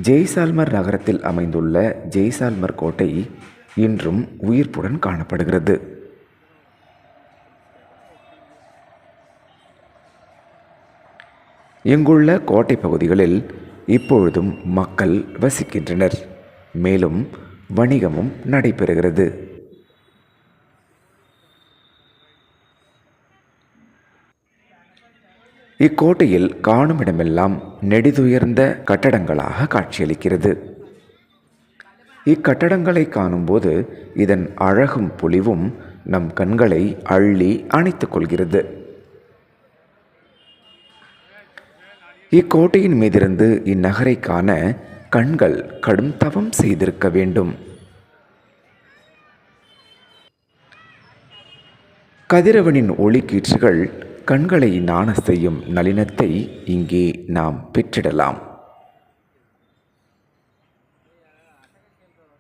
ஜெய்சால்மர் நகரத்தில் அமைந்துள்ள ஜெய்சால்மர் கோட்டை இன்றும் உயிர்ப்புடன் காணப்படுகிறது. இங்குள்ள கோட்டை பகுதிகளில் இப்பொழுதும் மக்கள் வசிக்கின்றனர். மேலும் வணிகமும் நடைபெறுகிறது. இக்கோட்டையில் காணுமிடமெல்லாம் நெடிதுயர்ந்த கட்டடங்களாக காட்சியளிக்கிறது. இக்கட்டடங்களை காணும்போது இதன் அழகும் பொலிவும் நம் கண்களை அள்ளி அணைத்துக் கொள்கிறது. இக்கோட்டையின் மீதிருந்து இந்நகரை காண கண்கள் கடும் தவம் செய்திருக்க வேண்டும். கதிரவனின் ஒளிக்கீற்றுகள் கண்களை நாண செய்யும் நளினத்தை இங்கே நாம் பெற்றிடலாம்.